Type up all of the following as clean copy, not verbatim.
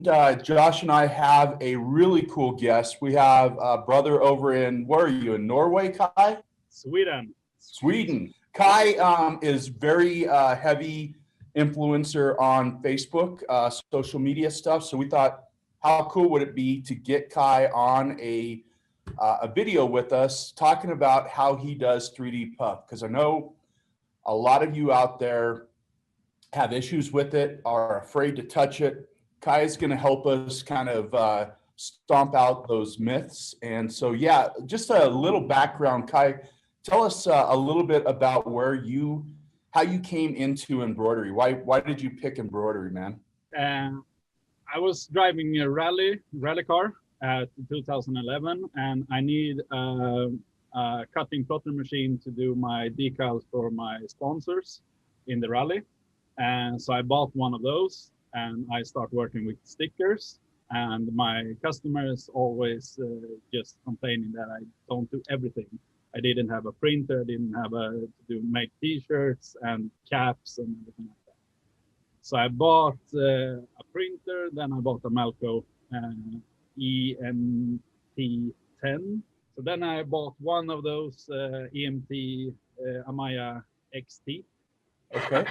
Josh and I have a really cool guest. We have a brother over in, where are you, in Norway, Kai? Sweden. Sweden. Kai is very heavy influencer on Facebook, social media stuff. So we thought, how cool would it be to get Kai on a video with us talking about how he does 3D puff? Because I know a lot of you out there have issues with it, are afraid to touch it. Kai is going to help us kind of stomp out those myths. And so, yeah, just a little background. Kai, tell us a little bit about how you came into embroidery. Why did you pick embroidery, man? I was driving a rally car at 2011, and I need a cutting plotter machine to do my decals for my sponsors in the rally. And so I bought one of those, and I start working with stickers. And my customers always just complaining that I don't do everything. I didn't have a printer, didn't have to make t-shirts and caps and everything like that. So I bought a printer, then I bought a Melco EMT10. So then I bought one of those EMT Amaya XT. Okay.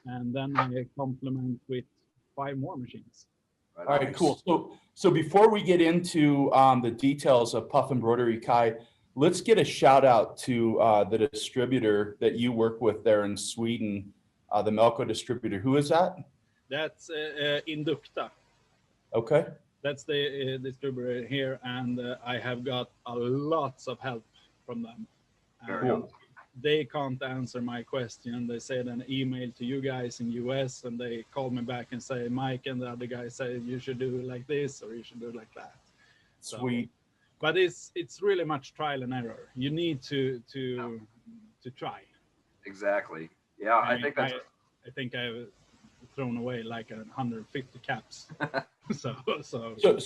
And then I complement with 5 more machines. All right, cool. So before we get into the details of Puff Embroidery, Kai, let's get a shout out to the distributor that you work with there in Sweden, the Melco distributor. Who is that? That's Inducta. Okay. That's the distributor here, and I have got lots of help from them. Cool. They can't answer my question. They send an email to you guys in US, and they call me back and say, Mike and the other guy say you should do it like this or you should do it like that. Sweet. So, but it's really much trial and error. You need to try. Exactly. Yeah, I think I've thrown away like 150 caps. so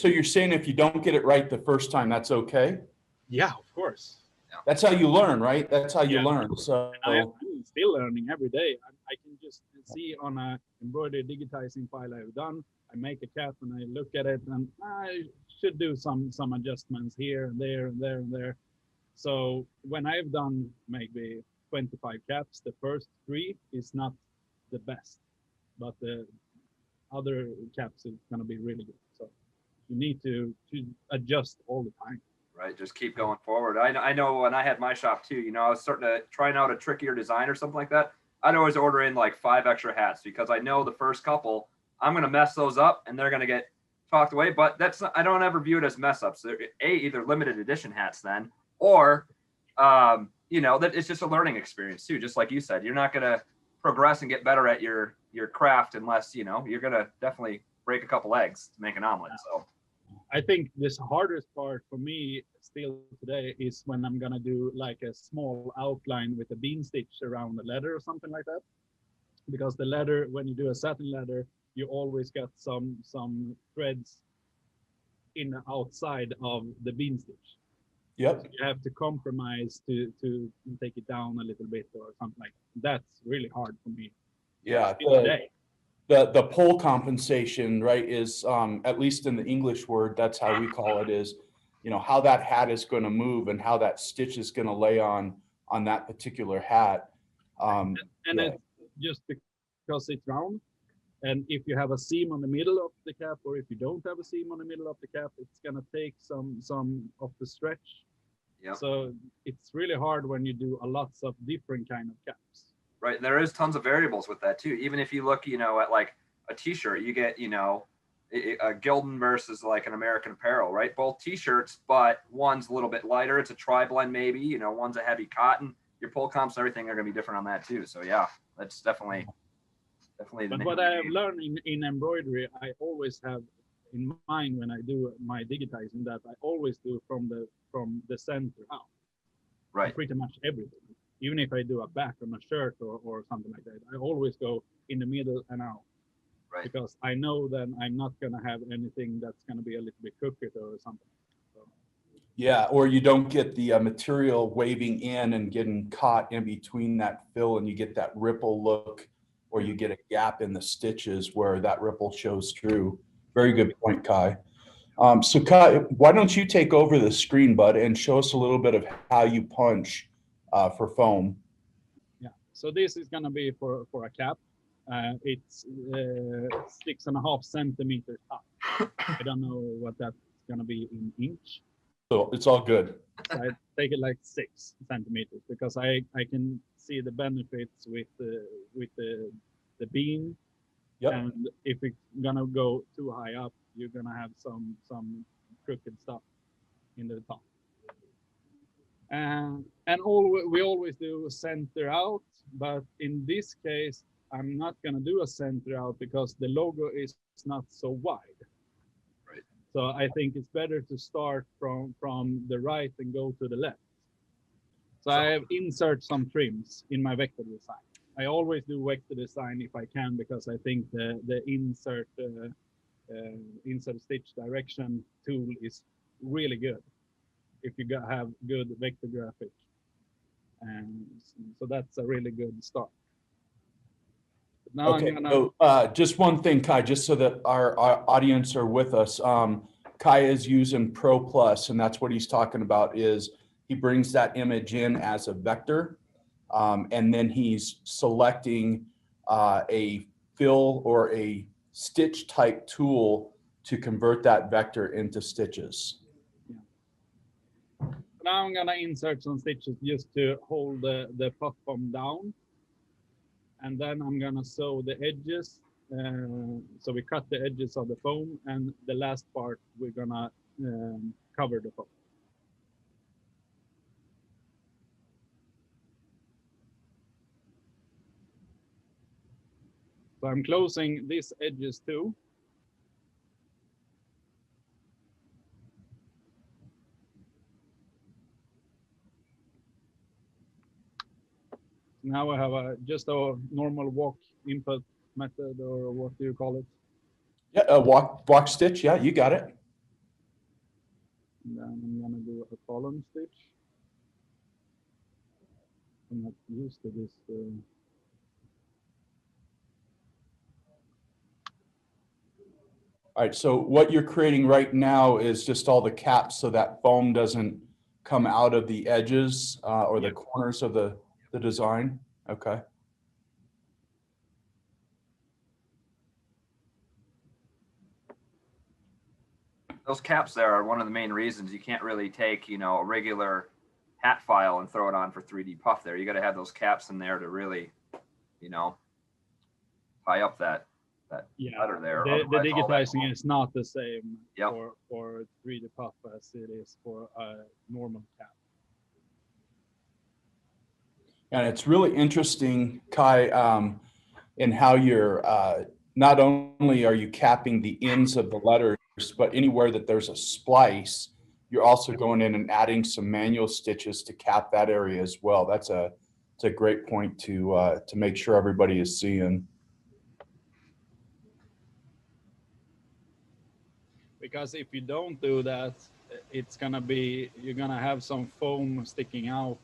you're saying if you don't get it right the first time, that's okay? Yeah, of course. That's how you learn, right? That's how you learn. So I'm still learning every day. I can just see on a embroidery digitizing file I've done. I make a cap and I look at it, and I should do some adjustments here and there and there and there. So when I've done maybe 25 caps, the first 3 is not the best, but the other caps is going to be really good. So you need to adjust all the time. Right, just keep going forward. I know when I had my shop too, I was starting to trying out a trickier design or something like that. I'd always order in like 5 extra hats because I know the first couple, I'm going to mess those up and they're going to get talked away. But I don't ever view it as mess ups. They're either limited edition hats then, or, that it's just a learning experience too. Just like you said, you're not going to progress and get better at your craft unless, you're going to definitely break a couple eggs to make an omelet. So. I think this hardest part for me still today is when I'm gonna do like a small outline with a bean stitch around the leather or something like that. Because the leather, when you do a satin leather, you always got some threads in the outside of the bean stitch. Yep. So you have to compromise to take it down a little bit or something like that. That's really hard for me. Yeah. Today. The pole compensation, right, is at least in the English word, that's how we call it, is how that hat is going to move and how that stitch is going to lay on that particular hat. It's just because it's round, and if you have a seam on the middle of the cap, or if you don't have a seam on the middle of the cap, it's going to take some of the stretch. Yep. So it's really hard when you do lots of different kind of caps. Right. There is tons of variables with that too. Even if you look, at like a t-shirt, you get, a Gildan versus like an American Apparel, right? Both t-shirts, but one's a little bit lighter. It's a tri-blend maybe, one's a heavy cotton. Your pull comps and everything are going to be different on that too. So yeah, that's definitely. But what I have learned in embroidery, I always have in mind when I do my digitizing that I always do from the center out. Right. Pretty much everything. Even if I do a back on a shirt or something like that, I always go in the middle and out. Right. Because I know that I'm not going to have anything that's going to be a little bit crooked or something. So. Yeah, or you don't get the material waving in and getting caught in between that fill, and you get that ripple look, or you get a gap in the stitches where that ripple shows through. Very good point, Kai. So Kai, why don't you take over the screen, bud, and show us a little bit of how you punch for foam. Yeah. So this is gonna be for a cap. It's 6.5 centimeters up. I don't know what that's gonna be in inch. So it's all good. So I take it like 6 centimeters because I can see the benefits with the beam. Yep. And if it's gonna go too high up, you're gonna have some crooked stuff in the top. And we always do center out, but in this case, I'm not gonna do a center out because the logo is not so wide. Right. So I think it's better to start from the right and go to the left. So I have insert some trims in my vector design. I always do vector design if I can because I think the insert stitch direction tool is really good if you have good vector graphic. And so that's a really good start. Now Okay, so just one thing, Kai, just so that our audience are with us. Kai is using Pro Plus, and that's what he's talking about is he brings that image in as a vector, and then he's selecting a fill or a stitch type tool to convert that vector into stitches. Yeah. Now I'm gonna insert some stitches just to hold the platform down. And then I'm gonna sew the edges. So we cut the edges of the foam, and the last part we're gonna cover the foam. So I'm closing these edges too. Now I have just a normal walk input method, or what do you call it? Yeah, a walk stitch. Yeah, you got it. And then I'm gonna do a column stitch. I'm not used to this. All right, so what you're creating right now is just all the caps so that foam doesn't come out of the edges or the corners of the design. Okay. Those caps there are one of the main reasons you can't really take, a regular hat file and throw it on for 3D puff there. You got to have those caps in there to really, tie up that letter there. The digitizing is not the same Yep. for 3D puff as it is for a normal cap. And it's really interesting, Kai, in how you're not only are you capping the ends of the letters, but anywhere that there's a splice, you're also going in and adding some manual stitches to cap that area as well. That's a great point to make sure everybody is seeing. Because if you don't do that, it's gonna be, you're gonna have some foam sticking out.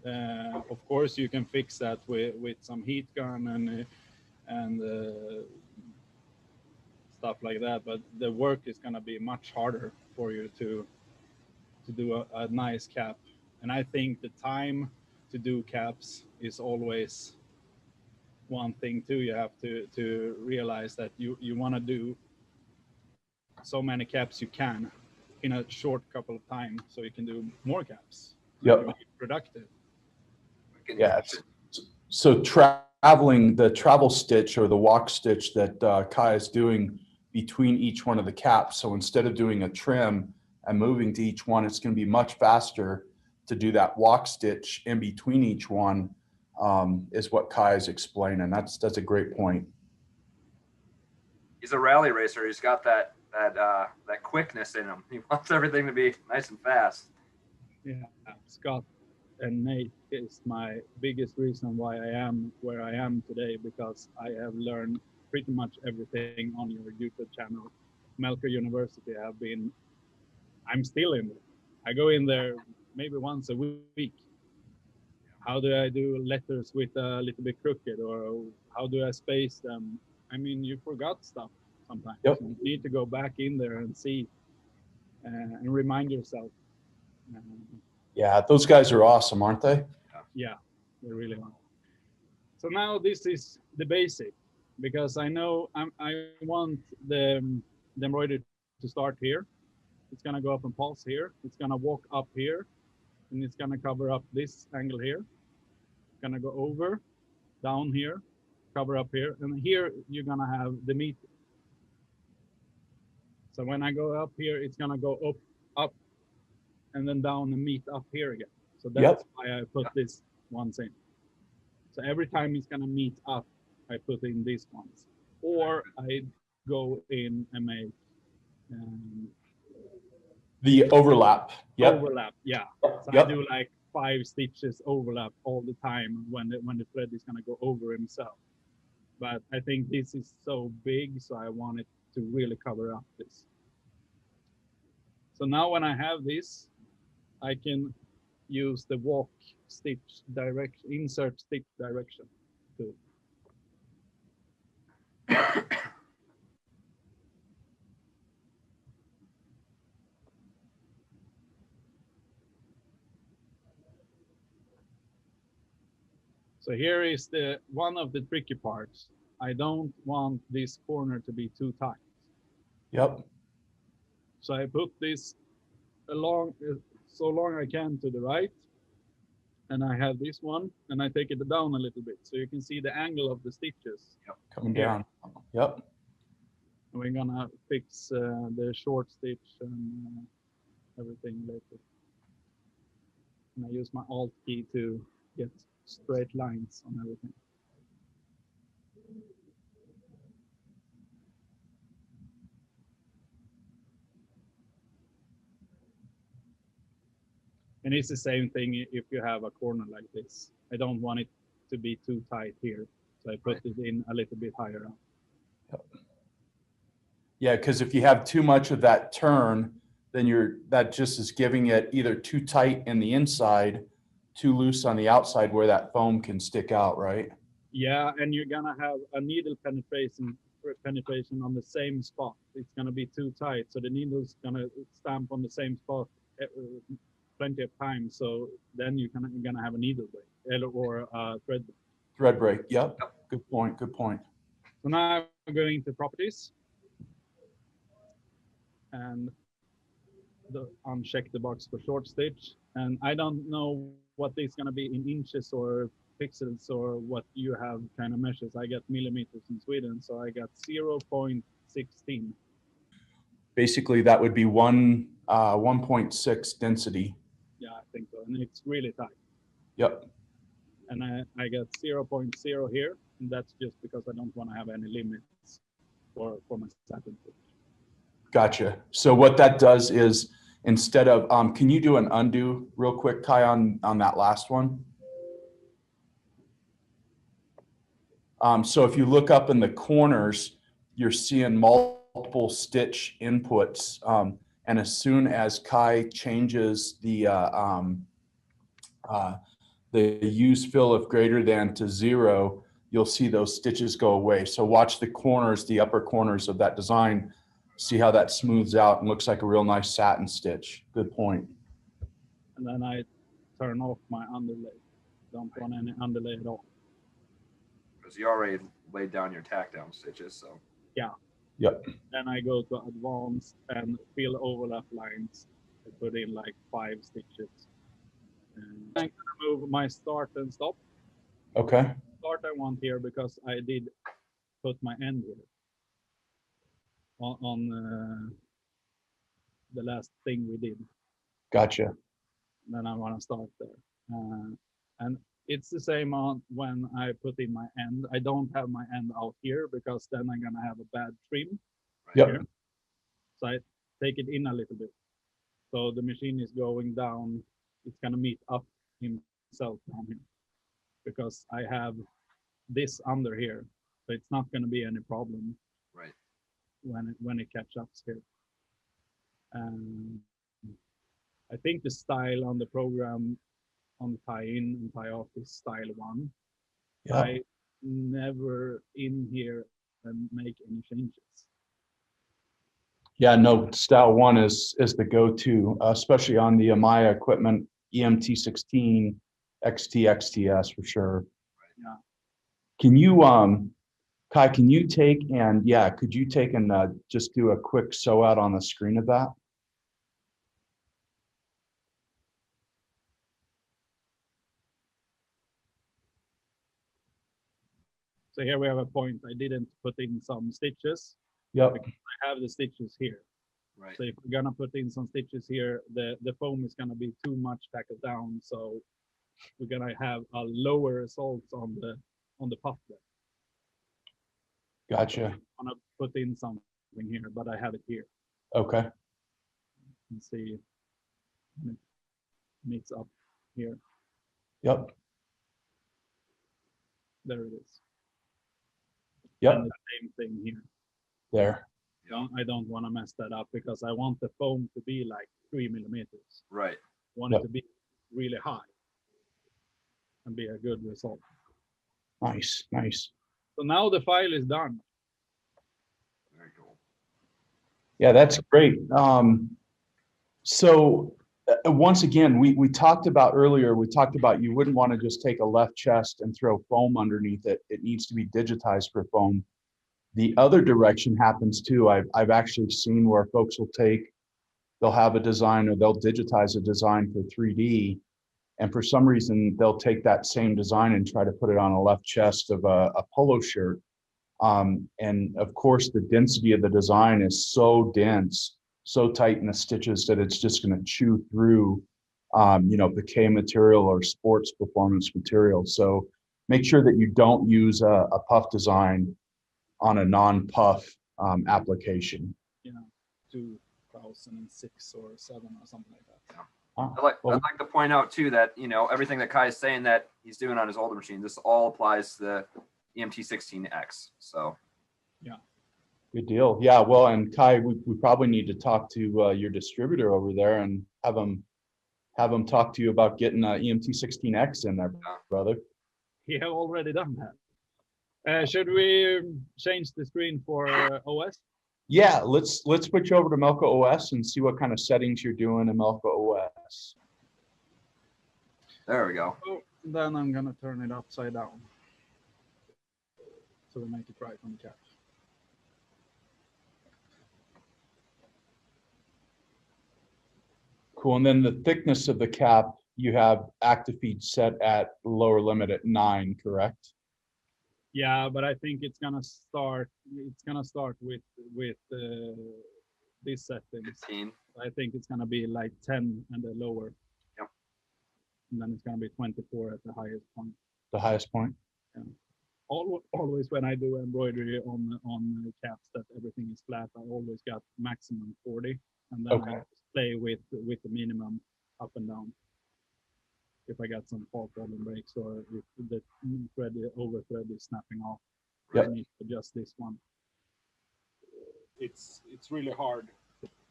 Of course, you can fix that with some heat gun and stuff like that, but the work is gonna be much harder for you to do a nice cap. And I think the time to do caps is always one thing too. You have to realize that you want to do so many caps you can in a short couple of time, so you can do more caps. Yep. Be productive. Yeah. So traveling the travel stitch or the walk stitch that Kai is doing between each one of the caps. So instead of doing a trim and moving to each one, it's going to be much faster to do that walk stitch in between each one, is what Kai is explaining. That's a great point. He's a rally racer. He's got that quickness in him. He wants everything to be nice and fast. Yeah, Scott and Nate is my biggest reason why I am where I am today, because I have learned pretty much everything on your YouTube channel. Melco University I'm still in there. I go in there maybe once a week. How do I do letters with a little bit crooked, or how do I space them? I mean, you forgot stuff sometimes. Yep. You need to go back in there and see and remind yourself. Yeah, those guys are awesome, aren't they? Yeah, they really are. So now this is the basic, because I know I want the embroidery to start here. It's gonna go up and pulse here. It's gonna walk up here, and it's gonna cover up this angle here. It's gonna go over, down here, cover up here, and here you're gonna have the meat. So when I go up here, it's gonna go up, and then down and meet up here again. So that's why I put this ones in. So every time it's gonna meet up, I put in these ones, or I go in and make The overlap. Yep. overlap. Yeah. So Yep. I do like 5 stitches overlap all the time when the thread is gonna go over himself. But I think this is so big, so I want it to really cover up this. So now when I have this, I can use the walk stitch direction, insert stitch direction to. So here is the one of the tricky parts. I don't want this corner to be too tight. Yep. So I put this along so long I can to the right, and I have this one, and I take it down a little bit so you can see the angle of the stitches. Coming down. Yep. And we're gonna fix the short stitch and everything later. And I use my Alt key to get straight lines on everything. And it's the same thing if you have a corner like this. I don't want it to be too tight here, so I put it in a little bit higher up. Yep. Yeah, because if you have too much of that turn, then that just is giving it either too tight in the inside, too loose on the outside where that foam can stick out, right? Yeah, and you're gonna have a needle penetration on the same spot. It's gonna be too tight, so the needle's gonna stamp on the same spot plenty of times. So then you're gonna have a needle break or a thread break. Thread break. Yep. Good point. Good point. So now I'm going to properties and uncheck the box for short stitch. And I don't know what it's gonna be in inches or pixels or what you have kind of measures. I get millimeters in Sweden, so I got 0.16. Basically, that would be 1.6 density. Yeah, I think so, and it's really tight. Yep. And I got 0.0 here, and that's just because I don't want to have any limits for my satin stitch. Gotcha. So what that does is instead of, can you do an undo real quick, Kai, on that last one? So if you look up in the corners, you're seeing multiple stitch inputs. And as soon as Kai changes the use fill of greater than to 0, you'll see those stitches go away. So watch the corners, the upper corners of that design, see how that smooths out and looks like a real nice satin stitch. Good point. And then I turn off my underlay. Don't want any underlay at all. Because you already laid down your tack down stitches, so. Yeah. Yep. Then I go to advanced and fill overlap lines. I put in like 5 stitches. And I'm gonna move my start and stop. Okay. Start I want here because I did put my end here on the last thing we did. Gotcha. Then I want to start there. And it's the same on when I put in my end. I don't have my end out here because then I'm gonna have a bad trim. Yep. Here. So I take it in a little bit. So the machine is going down. It's gonna meet up himself down here because I have this under here. So it's not gonna be any problem. Right. When it catch up here. I think the style on the program on the tie-in and tie-off is style 1. Yep. I never in here and make any changes. Yeah, no, style one is the go-to, especially on the Amaya equipment, EMT16, XT, XTS for sure. Yeah. Can you, Kai, can you take and yeah, could you take and just do a quick sew out on the screen of that? So here we have a point. I didn't put in some stitches. Yep. Because I have the stitches here. Right. So if we're gonna put in some stitches here, the foam is gonna be too much tackled down. So we're gonna have a lower result on the puff there. Gotcha. I'm gonna put in something here, but I have it here. Okay. And see it meets up here. Yep. There it is. Yep. And the same thing here. There. I don't want to mess that up because I want the foam to be like 3 millimeters. Right. I want it to be really high and be a good result. Nice, nice. So now the file is done. Very cool. Yeah, that's great. So once again, we talked about earlier, we talked about you wouldn't want to just take a left chest and throw foam underneath it. It needs to be digitized for foam. The other direction happens too. I've actually seen where folks will they'll have a design or they'll digitize a design for 3D. And for some reason, they'll take that same design and try to put it on a left chest of a polo shirt. And of course, the density of the design is so dense, so tight in the stitches that it's just going to chew through, piqué material or sports performance material. So make sure that you don't use a puff design on a non-puff application. Yeah, 2006 or 7 or something like that. Yeah. Ah, I'd like to point out too that everything that Kai is saying that he's doing on his older machine, this all applies to the EMT16X. So yeah, good deal. Yeah, well, and Kai, we probably need to talk to your distributor over there and have them talk to you about getting EMT16X in there, brother. he have already done that. Should we change the screen for OS? Yeah, let's switch over to Melco OS and see what kind of settings you're doing in Melco OS. there we go. So then I'm gonna turn it upside down. So we make it right on the cap. Cool, and then the thickness of the cap, you have active feed set at lower limit at 9, correct? Yeah, but I think it's gonna start. It's gonna start with these settings. 15. I think it's gonna be like 10 and the lower. Yep. And then it's gonna be 24 at the highest point. The highest point. Yeah. Always when I do embroidery on caps that everything is flat, I always got maximum 40, and then Okay. I play with the minimum up and down. If I got some fault problem breaks or if the over thread is snapping off, Yep. I need to adjust this one. It's really hard.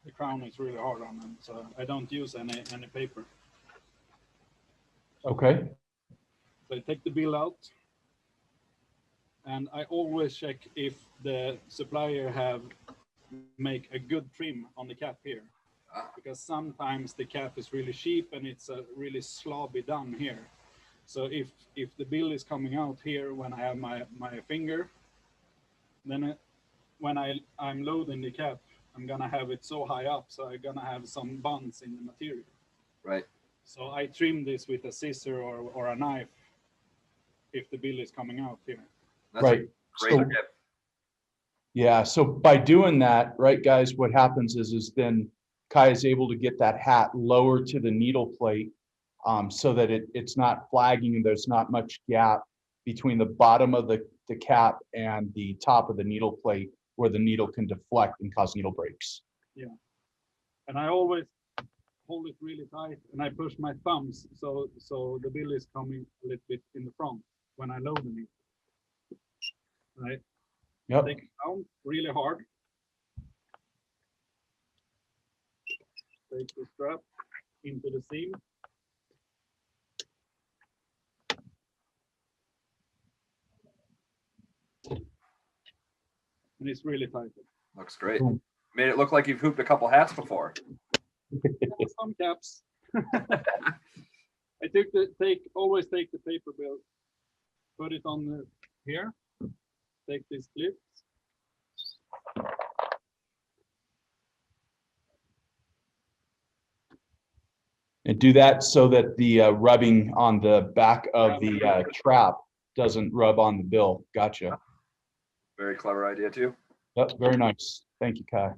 The crown is really hard on them, so I don't use any paper. Okay. So I take the bill out, and I always check if the supplier have make a good trim on the cap here. Because sometimes the cap is really cheap and it's a really slobby done here. So if the bill is coming out here when I have my finger, then when I'm loading the cap, I'm gonna have it so high up, so I'm gonna have some bumps in the material. Right. So I trim this with a scissor or a knife if the bill is coming out here. That's Right. a great So, tip. yeah, so by doing that, right, guys, what happens is then Kai is able to get that hat lower to the needle plate so that it's not flagging and there's not much gap between the bottom of the cap and the top of the needle plate where the needle can deflect and cause needle breaks. Yeah. And I always hold it really tight and I push my thumbs so the bill is coming a little bit in the front when I load the needle. Right? Yep. Take it down really hard. Take the strap into the seam. And it's really tight. Looks great. Cool. Made it look like you've hooped a couple hats before. Some caps. I always take the paper bill, put it on here, take this clip. And do that so that the rubbing on the back of the trap doesn't rub on the bill. Gotcha. Very clever idea too. That's very nice. Thank you, Kai.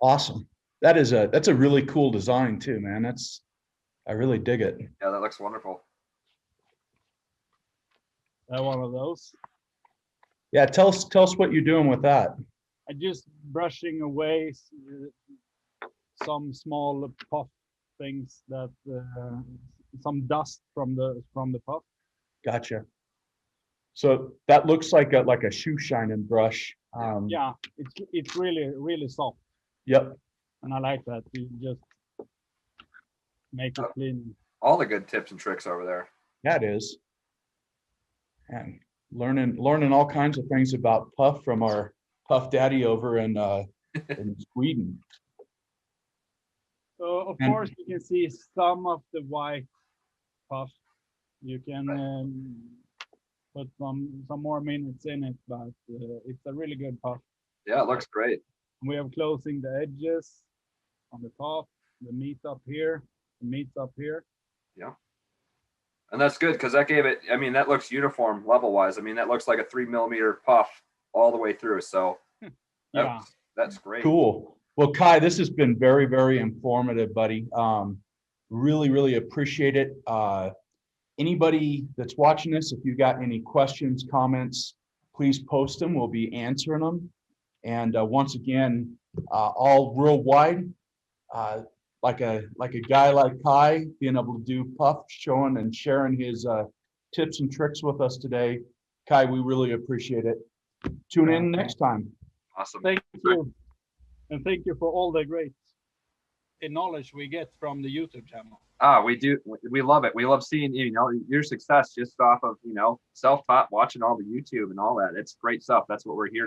Awesome. That's a really cool design too, man. I really dig it. Yeah, that looks wonderful. One of those. Yeah, tell us what you're doing with that. I just brushing away some small puff things that some dust from the puff. Gotcha. So that looks like a shoe shining brush. Yeah, it's really soft. Yep. And I like that. You just make it clean. All the good tips and tricks over there. Yeah, it is. And learning all kinds of things about puff from our puff daddy over in Sweden. So of course you can see some of the white puff. You can put some more minutes in it, but it's a really good puff. Yeah, it looks great. We are closing the edges on the top, the meat up here, the meat's up here. Yeah. And that's good because that gave it, I mean, that looks uniform level wise. I mean, that looks like a 3mm puff all the way through. So yeah, that's great. Cool. Well, Kai, this has been very, very informative, buddy. Really appreciate it. Anybody that's watching this, if you got any questions, comments, please post them. We'll be answering them. And once again, all worldwide, like a guy like Kai being able to do puff, showing and sharing his tips and tricks with us today. Kai, we really appreciate it. Tune in next time. Awesome. Thank you. And thank you for all the great knowledge we get from the YouTube channel. We do. We love it. We love seeing, your success just off of, self-taught, watching all the YouTube and all that. It's great stuff. That's what we're here